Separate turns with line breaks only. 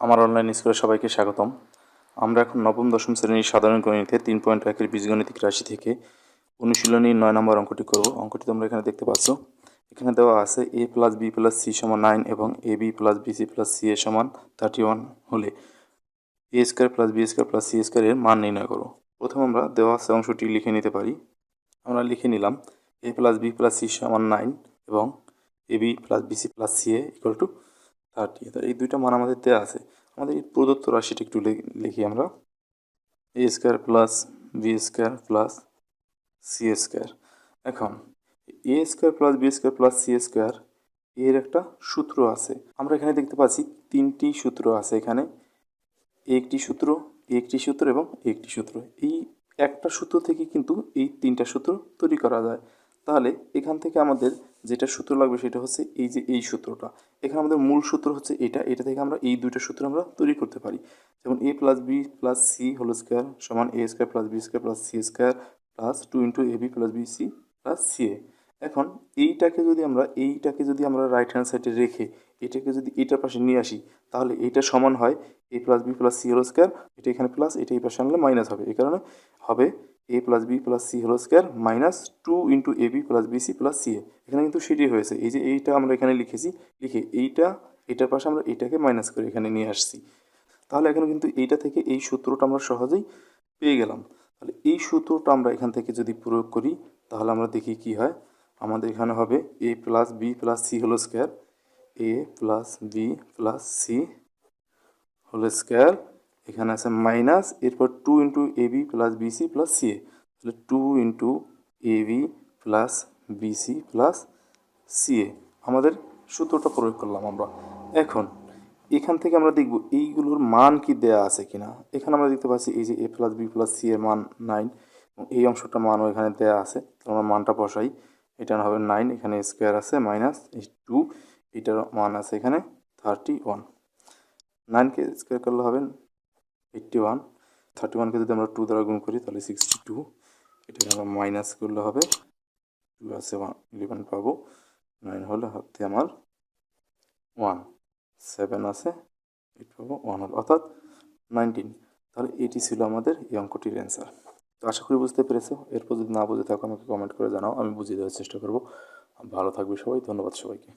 আমার অনলাইন স্কুলে সবাইকে স্বাগতম। আমরা এখন নবম দশম শ্রেণীর সাধারণ গণিতে 3.1-এর বীজগণিতিক রাশি থেকে অনুশীলনী 9 নম্বর অঙ্কটি করব। অঙ্কটি তোমরা এখানে দেখতে পাচ্ছ। এখানে দেওয়া আছে a + b + c = 9 এবং ab + bc + ca = 31 হলে a² + b² + c² এর মান নির্ণয় করো। প্রথমে আমরা দেওয়া আছে অংশটি লিখে নিতে পারি। আমরা লিখে নিলাম a + b + c = 9 এবং ab + bc + ca = 30। এই দুইটা মান আমাদের দেওয়া আছে। আমাদের এই প্রদত্ত রাশিটি একটু লিখি আমরা a² + b² + c²। এখন a² + b² + c² এর একটা সূত্র আছে। আমরা এখানে দেখতে পাচ্ছি তিনটি সূত্র আছে। এখানে একটি সূত্র, একটি সূত্র এবং একটি সূত্র। এই একটা সূত্র থেকে কিন্তু এই তিনটা সূত্র তৈরি করা যায়। তাহলে এখান থেকে আমাদের যেটা সূত্র লাগবে সেটা হচ্ছে এই যে এই সূত্রটা। এখানে আমাদের মূল সূত্র হচ্ছে এটা থেকে আমরা এই দুইটা সূত্র আমরা তৈরি করতে পারি। যেমন a + b + c² = a² + b² + c² + 2 * ab + bc + ca। এখন এইটাকে যদি আমরা রাইট হ্যান্ড সাইডে রেখে এটাকে যদি এটার পাশে নিয়ে আসি, তাহলে এইটা সমান হয় a + b + c² এটা এখানে প্লাস, এটা এই পাশে আনলে মাইনাস হবে। এই কারণে হবে a + b + c² - 2 * ab + bc + ca। এখানে কিন্তু সেটি হয়েছে। এই যে এইটা আমরা এখানে লিখেছি, লিখে এটার পাশে আমরা এটাকে মাইনাস করে এখানে নিয়ে আসছি। তাহলে এখানে কিন্তু এইটা থেকে এই সূত্রটা আমরা সহজেই পেয়ে গেলাম। তাহলে এই সূত্রটা আমরা এখান থেকে যদি প্রয়োগ করি, তাহলে আমরা দেখি কি হয়। আমাদের এখানে হবে a + b + c² a + b + c² এখানে আছে মাইনাস, এরপর 2 * ab + bc + ca। তাহলে 2 * ab + bc + ca আমাদের সূত্রটা প্রয়োগ করলাম আমরা। এখন এখান থেকে আমরা দেখব এইগুলোর মান কি দেয়া আছে কিনা। এখানে আমরা দেখতে পাচ্ছি এই যে a + b + c এর মান 9 এবং এই অংশটার মানও এখানে দেয়া আছে। আমরা মানটা বসাই। এটা হবে 9, এখানে স্কোয়ার আছে মাইনাস 2, এটার মান আছে এখানে 31। 9কে স্কোয়ার করলে হবে 81, 31কে যদি আমরা 2 দ্বারা গুণ করি তাহলে 62, এটাকে আমরা মাইনাস করলে হবে 2 আছে 11 পাবো, 9 হলে হাতে আমার 1, 7 আছে 8 পাবো, 1 হলো, অর্থাৎ 19। তাহলে এটি ছিল আমাদের এই অঙ্কটির অ্যান্সার। তো আশা করি বুঝতে পেরেছো। এরপর যদি না বুঝে থাকো আমাকে কমেন্ট করে জানাও, আমি বুঝিয়ে দেওয়ার চেষ্টা করবো। ভালো থাকবে সবাই, ধন্যবাদ সবাইকে।